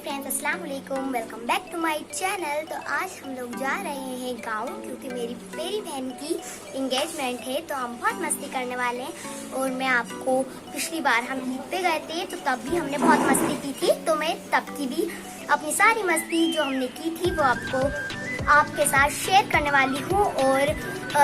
Friends, अस्सलाम वालेकुम। Welcome back to my channel. तो आज हम लोग जा रहे हैं गाँव, क्योंकि मेरी बहन की इंगेजमेंट है। तो हम बहुत मस्ती करने वाले हैं। और मैं आपको पिछली बार हम ईद पे गए थे, तो तब भी हमने बहुत मस्ती की थी। तो मैं तब की भी अपनी सारी मस्ती जो हमने की थी वो आपके साथ शेयर करने वाली हूँ। और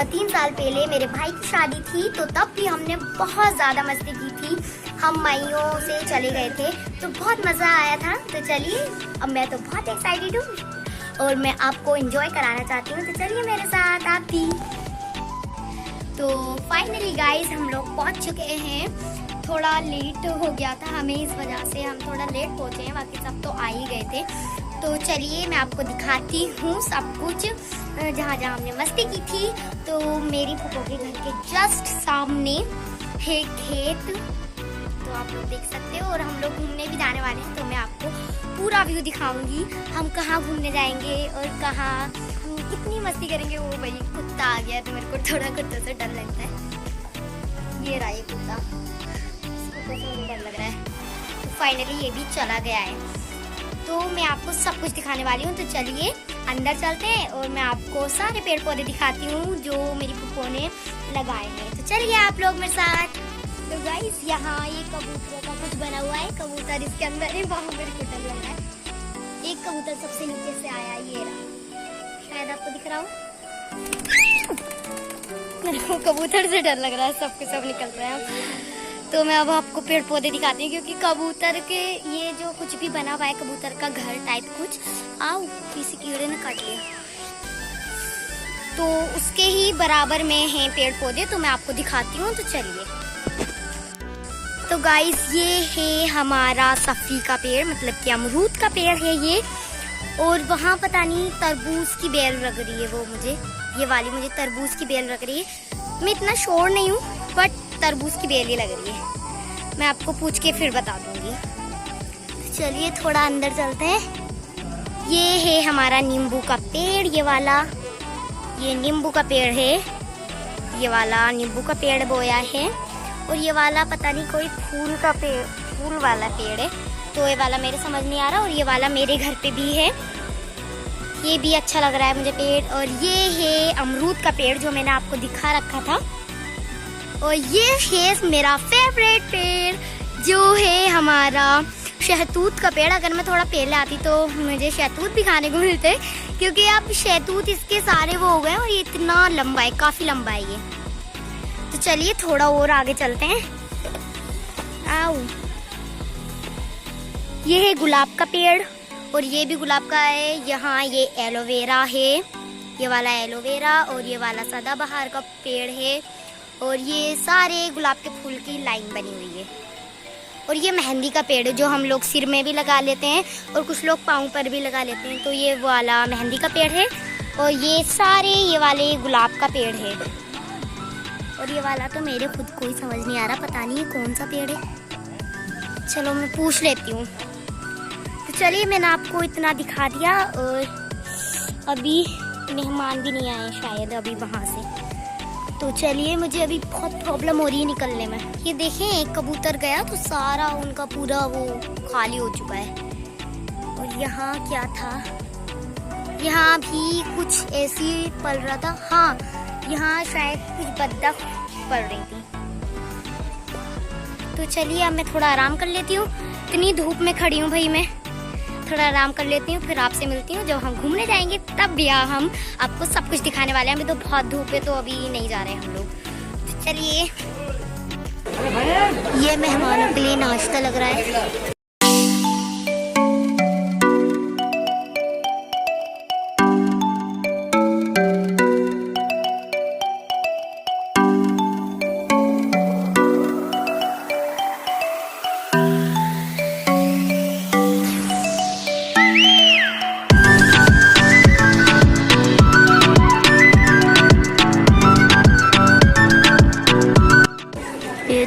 3 साल पहले मेरे भाई की शादी थी, तो तब भी हमने बहुत ज़्यादा मस्ती की थी। हम माइयों से चले गए थे, तो बहुत मज़ा आया था। तो चलिए, अब मैं तो बहुत एक्साइटेड हूँ और मैं आपको एंजॉय कराना चाहती हूँ। तो चलिए मेरे साथ आप भी। तो फाइनली गाइस, हम लोग पहुँच चुके हैं। थोड़ा लेट हो गया था हमें, इस वजह से हम थोड़ा लेट पहुँचे हैं। बाकी सब तो आ ही गए थे। तो चलिए मैं आपको दिखाती हूँ सब कुछ, जहाँ जहाँ हमने मस्ती की थी। तो मेरी फूफो के घर के जस्ट सामने है खेत, तो आप लोग देख सकते हो। और हम लोग घूमने भी जाने वाले हैं, तो मैं आपको पूरा व्यू दिखाऊंगी। हम कहाँ घूमने जाएंगे और कहाँ हम कितनी मस्ती करेंगे। वो भाई कुत्ता आ गया, तो मेरे को थोड़ा कुत्ते से डर लगता है। ये रहा ये कुत्ता, इसको तो डर लग रहा है। तो फाइनली ये भी चला गया है। तो मैं आपको सब कुछ दिखाने वाली हूँ। तो चलिए अंदर चलते हैं और मैं आपको सारे पेड़ पौधे दिखाती हूँ जो मेरी फूफो ने लगाए हैं। तो चलिए आप लोग मेरे साथ। तो गाइस, यहाँ ये कबूतरों का कुछ बना हुआ है। कबूतर इसके अंदर है, वहाँ मेरे को डर लग रहा है। एक कबूतर सबसे नीचे से आया, ये रहा, शायद आपको दिख रहा हो। मेरे को कबूतर से डर लग रहा है, सबके सब निकल रहे हैं। तो मैं अब आपको पेड़ पौधे दिखाती हूँ, क्योंकि कबूतर के ये जो कुछ भी बना हुआ है, कबूतर का घर टाइप कुछ, आओ किसी कीड़े ने काट लिया, तो उसके ही बराबर में हैं पेड़ पौधे। तो मैं आपको दिखाती हूँ। तो चलिए। तो गाइस, ये है हमारा सफ़ी का पेड़, मतलब कि अमरूद का पेड़ है ये। और वहाँ पता नहीं तरबूज की बेल लग रही है, वो मुझे ये वाली मुझे तरबूज की बेल लग रही है। मैं इतना श्योर नहीं हूँ, बट तरबूज की बेल ही लग रही है। मैं आपको पूछ के फिर बता दूंगी। तो चलिए थोड़ा अंदर चलते हैं। ये है हमारा नींबू का पेड़, ये वाला, ये नींबू का पेड़ है। ये वाला नींबू का पेड़ बोया है। और ये वाला पता नहीं कोई फूल का पेड़, फूल वाला पेड़ है। तो ये वाला मेरे समझ नहीं आ रहा। और ये वाला मेरे घर पे भी है, ये भी अच्छा लग रहा है मुझे पेड़। और ये है अमरूद का पेड़ जो मैंने आपको दिखा रखा था। और ये है मेरा फेवरेट पेड़ जो है हमारा शहतूत का पेड़। अगर मैं थोड़ा पहले आती तो मुझे शहतूत भी खाने को मिलते, क्योंकि अब शहतूत इसके सारे वो हो गए। और ये इतना लंबा है, काफी लंबा है ये। तो चलिए थोड़ा और आगे चलते हैं। आओ, ये है गुलाब का पेड़, और ये भी गुलाब का है। यहाँ ये एलोवेरा है, ये वाला एलोवेरा। और ये वाला सदाबहार का पेड़ है। और ये सारे गुलाब के फूल की लाइन बनी हुई है। और ये मेहंदी का पेड़ है, जो हम लोग सिर में भी लगा लेते हैं और कुछ लोग पाँव पर भी लगा लेते हैं। तो ये वाला मेहंदी का पेड़ है। और ये सारे ये वाले गुलाब का पेड़ है। और ये वाला तो मेरे खुद को ही समझ नहीं आ रहा, पता नहीं ये कौन सा पेड़ है। चलो मैं पूछ लेती हूँ। तो चलिए, मैंने आपको इतना दिखा दिया। और अभी मेहमान भी नहीं आए शायद अभी वहाँ से। तो चलिए, मुझे अभी बहुत प्रॉब्लम हो रही है निकलने में। ये देखें, एक कबूतर गया तो सारा उनका पूरा वो खाली हो चुका है। और यहाँ क्या था, यहाँ भी कुछ ऐसी पल रहा था। हाँ, यहाँ शायद कुछ बदबू पड़ रही थी। तो चलिए, अब मैं थोड़ा आराम कर लेती हूँ। इतनी धूप में खड़ी हूँ भाई, मैं थोड़ा आराम कर लेती हूँ, फिर आपसे मिलती हूँ। जब हम घूमने जाएंगे तब भी हम आपको सब कुछ दिखाने वाले हैं। अभी तो बहुत धूप है, तो अभी नहीं जा रहे हैं हम लोग। तो चलिए, ये मेहमानों के लिए नाश्ता लग रहा है।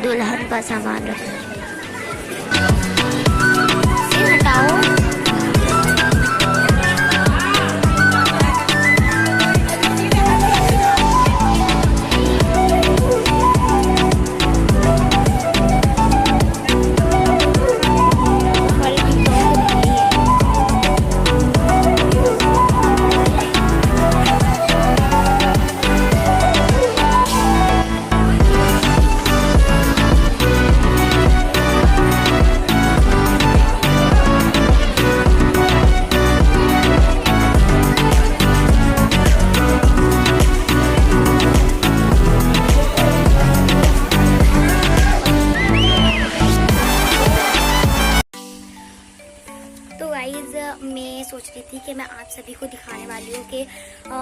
दुल्हन का सामान हटाओ। गाइज मैं सोच रही थी कि मैं आप सभी को दिखाने वाली हूँ कि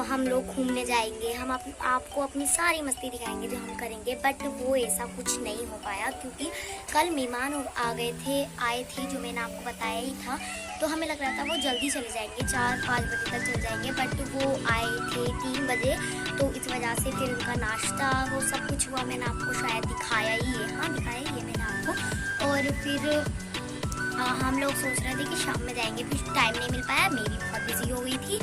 हम लोग घूमने जाएंगे, हम आपको अपनी सारी मस्ती दिखाएंगे जो हम करेंगे। बट वो ऐसा कुछ नहीं हो पाया क्योंकि कल मेहमान आए थे जो मैंने आपको बताया ही था। तो हमें लग रहा था वो जल्दी चले जाएंगे, 4-5 बजे तक चले जाएंगे, बट वो आए थे 3 बजे। तो इस वजह से फिर उनका नाश्ता वो सब कुछ हुआ, मैंने आपको शायद दिखाया ही है। हाँ, दिखाया ही है मैंने आपको। और फिर हम लोग सोच रहे थे कि शाम में जाएंगे, फिर टाइम नहीं मिल पाया, मेरी बहुत बिजी हो गई थी।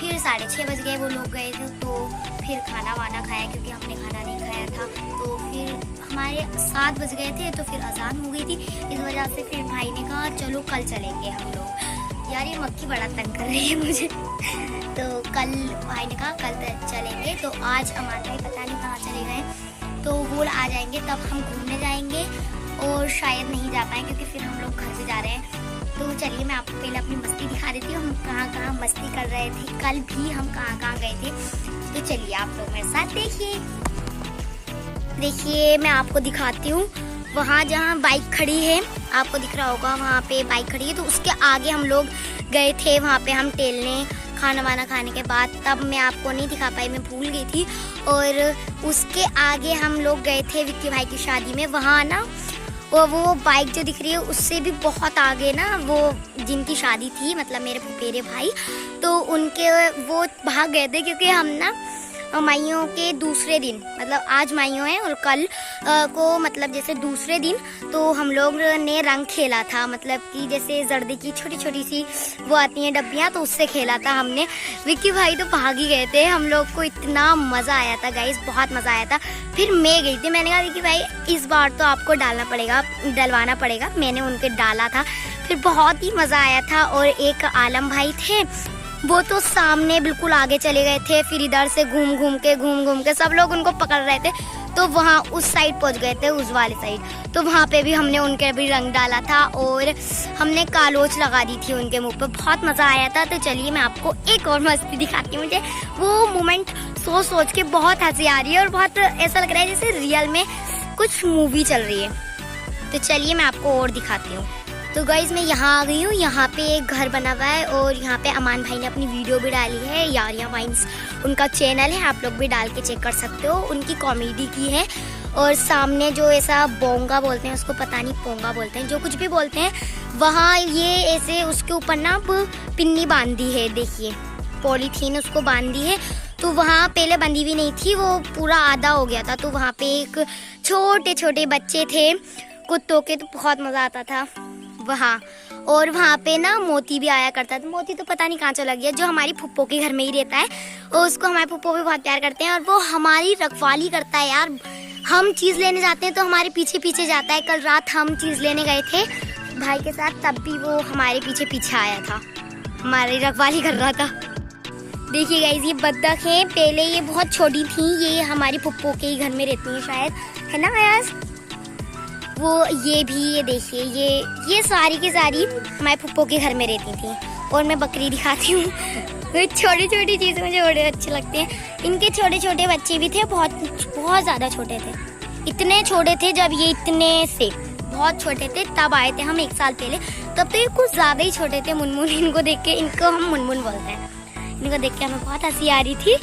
फिर 6:30 बज गए, वो लोग गए थे। तो फिर खाना वाना खाया क्योंकि हमने खाना नहीं खाया था। तो फिर हमारे 7 बज गए थे, तो फिर अजान हो गई थी। इस वजह से फिर भाई ने कहा चलो कल चलेंगे हम लोग। यार ये मक्खी बड़ा तंग कर रही है मुझे। तो कल भाई ने कहा कल चलेंगे। तो आज अमान भाई पता नहीं कहाँ चले गए, तो वो आ जाएंगे तब हम घूमने जाएंगे। और शायद नहीं जा पाए क्योंकि फिर हम लोग घर से जा रहे हैं। तो चलिए मैं आपको पहले अपनी मस्ती दिखा देती हूँ, हम कहाँ कहाँ मस्ती कर रहे थे, कल भी हम कहाँ कहाँ गए थे। तो चलिए आप लोग मेरे साथ देखिए मैं आपको दिखाती हूँ। वहाँ जहाँ बाइक खड़ी है, आपको दिख रहा होगा, वहाँ पे बाइक खड़ी है। तो उसके आगे हम लोग गए थे, वहाँ पे हम टहलने, खाना वाना खाने के बाद। तब मैं आपको नहीं दिखा पाई, मैं भूल गई थी। और उसके आगे हम लोग गए थे विक्की भाई की शादी में। वहाँ ना वो बाइक जो दिख रही है उससे भी बहुत आगे ना वो जिनकी शादी थी, मतलब मेरे फुफेरे भाई, तो उनके वो भाग गए थे क्योंकि हम ना माइयों के दूसरे दिन, मतलब आज माइयों है और कल को मतलब जैसे दूसरे दिन, तो हम लोग ने रंग खेला था। मतलब कि जैसे जर्दे की छोटी छोटी सी वो आती हैं डब्बियाँ, तो उससे खेला था हमने। विक्की भाई तो भाग ही गए थे। हम लोग को इतना मज़ा आया था गाइस, बहुत मज़ा आया था। फिर मैं गई थी, मैंने कहा विक्की भाई इस बार तो आपको डलवाना पड़ेगा। मैंने उनके डाला था, फिर बहुत ही मज़ा आया था। और एक आलम भाई थे, वो तो सामने बिल्कुल आगे चले गए थे। फिर इधर से घूम घूम के सब लोग उनको पकड़ रहे थे, तो वहाँ उस साइड पहुँच गए थे, उस वाली साइड। तो वहाँ पे भी हमने उनके भी रंग डाला था और हमने कालोच लगा दी थी उनके मुंह पे, बहुत मज़ा आया था। तो चलिए मैं आपको एक और मस्ती दिखाती हूँ। मुझे वो मोमेंट सोच के बहुत हंसी आ रही है और बहुत ऐसा लग रहा है जैसे रियल में कुछ मूवी चल रही है। तो चलिए मैं आपको और दिखाती हूँ। तो गाइज मैं यहाँ आ गई हूँ। यहाँ पे एक घर बना हुआ है और यहाँ पे अमान भाई ने अपनी वीडियो भी डाली है, यारियां वाइन्स उनका चैनल है, आप लोग भी डाल के चेक कर सकते हो। उनकी कॉमेडी की है। और सामने जो ऐसा बोंगा बोलते हैं, उसको पता नहीं पोंगा बोलते हैं, जो कुछ भी बोलते हैं, वहाँ ये ऐसे उसके ऊपर ना पिन्नी बांधी है, देखिए पॉलीथीन उसको बांधी है। तो वहाँ पहले बंधी भी नहीं थी, वो पूरा आधा हो गया था। तो वहाँ पे एक छोटे छोटे बच्चे थे कुत्तों के, तो बहुत मज़ा आता था वहाँ। और वहाँ पे ना मोती भी आया करता था। मोती तो पता नहीं कहाँ चला गया, जो हमारी फुप्पो के घर में ही रहता है, और उसको हमारे फुप्पो भी बहुत प्यार करते हैं और वो हमारी रखवाली करता है यार। हम चीज़ लेने जाते हैं तो हमारे पीछे पीछे जाता है। कल रात हम चीज़ लेने गए थे भाई के साथ, तब भी वो हमारे पीछे पीछे आया था, हमारी रखवाली कर रहा था। देखिए गाइस ये बत्तख है, पहले ये बहुत छोटी थी, ये हमारी फुप्पो के ही घर में रहती है शायद, है ना यार। वो ये भी, ये देखिए ये सारी की सारी हमारे फुप्पो के घर में रहती थी। और मैं बकरी दिखाती हूँ। छोटी छोटी चीज़ें मुझे बड़े अच्छे लगते हैं। इनके छोटे छोटे बच्चे भी थे, बहुत ज़्यादा छोटे थे, इतने छोटे थे जब ये इतने से बहुत छोटे थे तब आए थे हम 1 साल पहले। तब तो ये कुछ ज़्यादा ही छोटे थे। मुनमुन इनको देख के, इनको हम मुनमुन बोलते हैं, इनको देख के हमें बहुत हंसी आ रही थी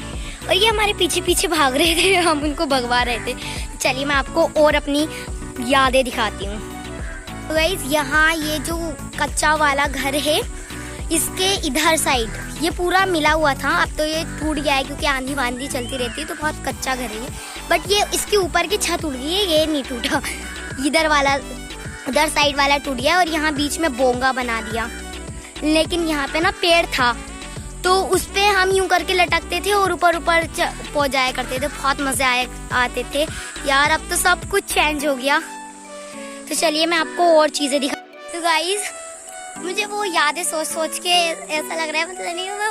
और ये हमारे पीछे पीछे भाग रहे थे, हम उनको भगवा रहे थे। चलिए मैं आपको और अपनी यादें दिखाती हूँ। तो गाइस यहाँ ये जो कच्चा वाला घर है, इसके इधर साइड ये पूरा मिला हुआ था, अब तो ये टूट गया है क्योंकि आंधी वांधी चलती रहती है, तो बहुत कच्चा घर है। बट ये इसके ऊपर की छत उड़ गई है, ये नहीं टूटा। इधर साइड वाला टूट गया और यहाँ बीच में बोंगा बना दिया। लेकिन यहाँ पे ना पेड़ था, तो उस पे हम यूं करके लटकते थे और ऊपर पहुंच जाया करते थे, बहुत मजे आते थे यार। अब तो सब कुछ चेंज हो गया। तो चलिए मैं आपको और चीजें दिखा। तो गाइस मुझे वो यादें सोच के ऐसा लग रहा है, मतलब नहीं मैं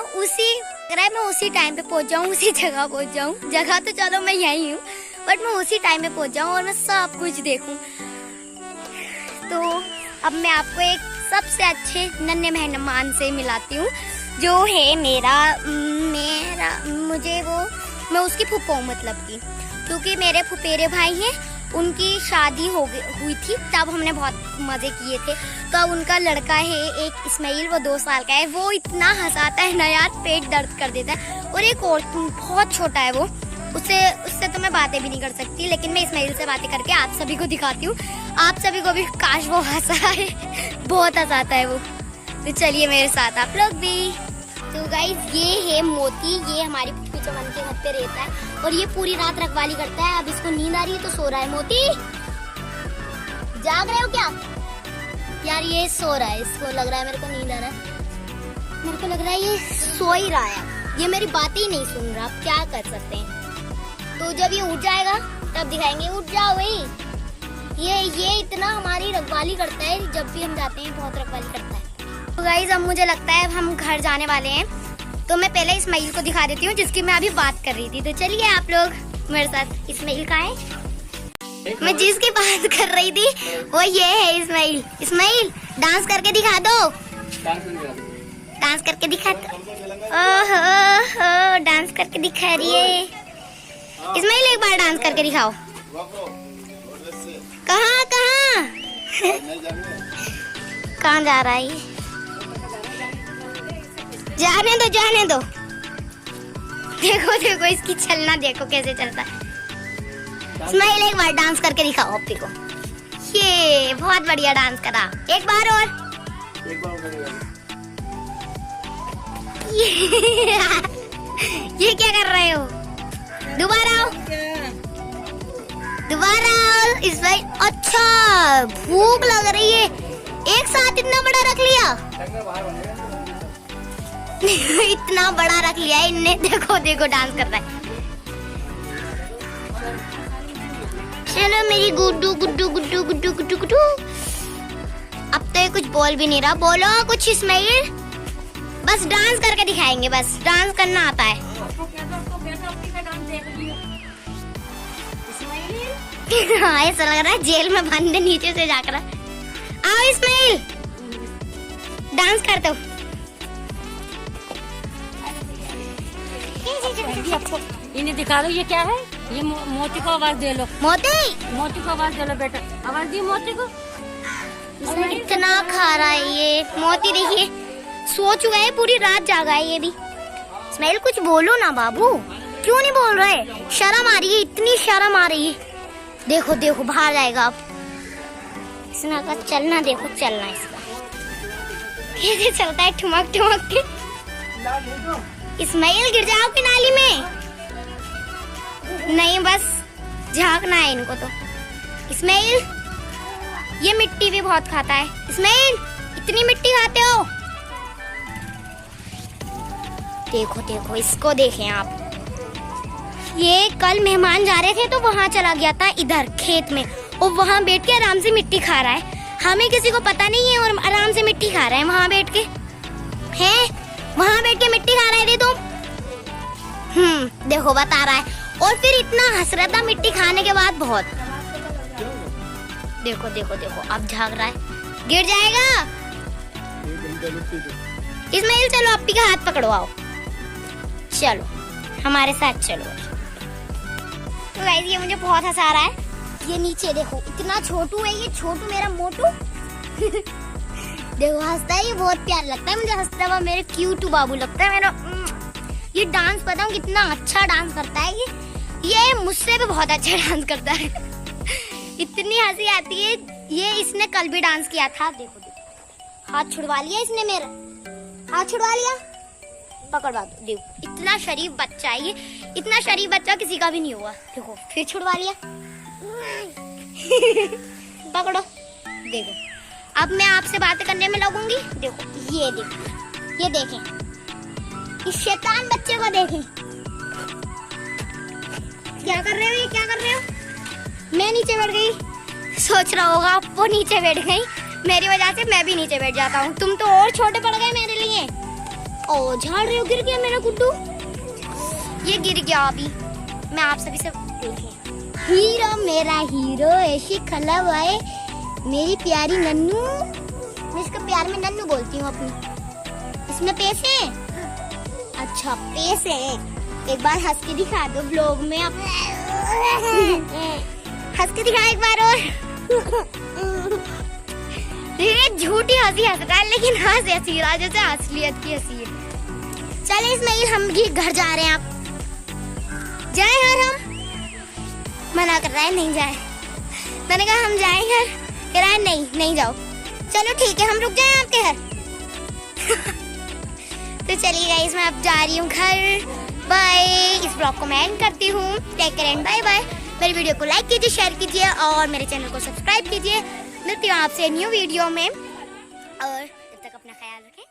उसी टाइम पे पहुंच जाऊँ, उसी जगह पहुंच जाऊँ। जगह तो चलो मैं यही हूँ, बट मैं उसी टाइम पे पहुंच जाऊँ और मैं सब कुछ देखूँ। तो अब मैं आपको एक सबसे अच्छे नन्हे मेहमान से मिलाती हूँ, जो है मैं उसकी फुप्पो हूँ, मतलब की, क्योंकि मेरे फुफेरे भाई हैं उनकी शादी हुई थी, तब हमने बहुत मजे किए थे। तो अब उनका लड़का है एक इस्माइल, वो 2 साल का है। वो इतना हंसाता है ना यार, पेट दर्द कर देता है। और एक और बहुत छोटा है वो, उससे तो मैं बातें भी नहीं कर सकती, लेकिन मैं इस्माइल से बातें करके आप सभी को दिखाती हूँ। आप सभी को भी काश वो हंसाए, बहुत हंसाता है वो। तो चलिए मेरे साथ आप लोग भी। तो गाइस ये है मोती, ये हमारी पुप्पी चमन के घर पे रहता है और ये पूरी रात रखवाली करता है। अब इसको नींद आ रही है तो सो रहा है। मोती जाग रहे हो क्या यार? ये सो रहा है, इसको लग रहा है मेरे को नींद आ रहा है। मेरे को लग रहा है ये सो ही रहा है, ये मेरी बातें ही नहीं सुन रहा। अब क्या कर सकते हैं? तो जब ये उठ जाएगा तब दिखाएंगे। उठ जाओ भाई। ये इतना हमारी रखवाली करता है, जब भी हम जाते हैं बहुत रखवाली करता है। तो गाइस अब मुझे लगता है हम घर जाने वाले हैं, तो मैं पहले इस्माइल को दिखा देती हूँ जिसकी मैं अभी बात कर रही थी। तो चलिए आप लोग मेरे साथ। इस्माइल कहाँ है? मैं जिसकी बात कर रही थी वो ये है इस्माइल। इस्माइल डांस करके दिखा दो, डांस करके दिखा दो। ओहो डांस करके दिखा रही है इस्माइल। एक बार डांस करके दिखाओ। कहाँ कहाँ कहाँ जा रहा है? जाने दो जाने दो। देखो देखो इसकी चलना देखो कैसे चलता है। इस्माइल एक बार डांस करके दिखाओ अप्पी को। ये बहुत बढ़िया डांस करा। एक बार और। ये क्या कर रहे हो? दोबारा आओ, दोबारा आओ इस्माइल। अच्छा भूख लग रही है, एक साथ इतना बड़ा रख लिया। इतना बड़ा रख लिया है इनने। देखो देखो डांस कर रहा है। चलो मेरी गुड्डू गुड्डू गुड्डू गुड्डू गुड्डू गुड्डू। अब तो ये कुछ बोल भी नहीं रहा। बोलो कुछ इस्माइल। बस डांस करके दिखाएंगे, बस डांस करना आता है। हाँ ऐसा लग रहा है जेल में बंद है नीचे से जाकर। आओ इस्माइल डांस करते हो। इन्हें दिखा दो ये क्या है। ये मोती को आवाज दे लो। मोती को आवाज दे लो बेटा। आवाज दी मोती को। इतना खा रहा है ये मोती। देखिए सो चुका है, पूरी रात जागा है ये भी। इस्माइल कुछ बोलो ना बाबू, क्यों नहीं बोल रहे? शर्म आ रही है, इतनी शर्म आ रही है। देखो देखो बाहर जाएगा अब। इसने कहा चलना, देखो चलना इसका कैसे चलता है ठुमक ठुमक के। इस्माइल गिर जाओ कि नाली में। नहीं बस झांकना है इनको तो। इस्माइल ये मिट्टी भी बहुत खाता है। इस्माइल इतनी मिट्टी खाते हो? देखो देखो इसको देखें आप। ये कल मेहमान जा रहे थे तो वहाँ चला गया था इधर खेत में, और वहाँ बैठ के आराम से मिट्टी खा रहा है। हमें किसी को पता नहीं है और आराम से मिट्टी खा रहा है वहाँ बैठ के। हैं वहाँ बैठ के मिट्टी खा रहे थे तुम? देखो बता रहा है। और फिर इतना हंस रहा था मिट्टी खाने के बाद बहुत। देखो देखो देखो अब झाग रहा है, गिर जाएगा। इस्माइल चलो अप्पी का हाथ पकड़ो, आओ चलो हमारे साथ चलो। तो गाइस ये मुझे बहुत हंसा रहा है। ये नीचे देखो इतना छोटू है, ये छोटू मेरा मोटू। देखो हंसता है, ये बहुत प्यार लगता है मुझे हंसता हुआ। मेरे क्यूट बाबू लगता है मेरा। ये डांस पता हूँ कितना अच्छा डांस करता है ये मुझसे भी बहुत अच्छा डांस करता है। इतनी हंसी आती है। ये इसने कल भी डांस किया था। देखो देखो हाथ छुड़वा लिया इसने मेरा, हाथ छुड़वा लिया। पकड़वा दो। देखो इतना शरीफ बच्चा है ये, इतना शरीफ बच्चा किसी का भी नहीं हुआ। देखो फिर छुड़वा लिया। पकड़ो। देखो अब मैं आपसे बातें करने में लगूंगी। देखो ये देखो, ये देखें इस शैतान बच्चे को देखें। क्या कर रहे हो? ये क्या कर रहे हो? मैं नीचे बैठ गई, सोच रहा होगा आप वो नीचे बैठ गई, मेरी वजह से मैं भी नीचे बैठ जाता हूँ। तुम तो और छोटे पड़ गए मेरे लिए। ओ झाड़ रहे हो, गिर गया मेरा गुड्डू। ये गिर गया अभी। मैं आप सभी से देखें, हीरो मेरा हीरो ऐसी खलब है मेरी प्यारी नन्नू। मैं इसको प्यार में नन्नू बोलती हूँ अपनी। इसमें पैसे? अच्छा पैसे। एक बार हंस के दिखा दो ब्लॉग में। हंस के दिखा एक बार और। ये झूठी हंसी हंस रहा है लेकिन हंस ऐसी रहा जैसे असलियत की हंसी है। चले इस्माइल हम भी घर जा रहे हैं, आप जाए यार। हम मना कर रहा है नहीं जाए, मैंने कहा हम जाए घर, कह रहा है नहीं जाओ। चलो ठीक है हम रुक जाए आपके घर। तो चलिए गाइस मैं अब जा रही हूँ घर, बाय। इस ब्लॉग को मैं एंड करती हूँ, take care and bye bye. मेरी वीडियो को लाइक कीजिए, शेयर कीजिए और मेरे चैनल को सब्सक्राइब कीजिए। मिलती हूँ आपसे न्यू वीडियो में, और तब तक अपना ख्याल रखें।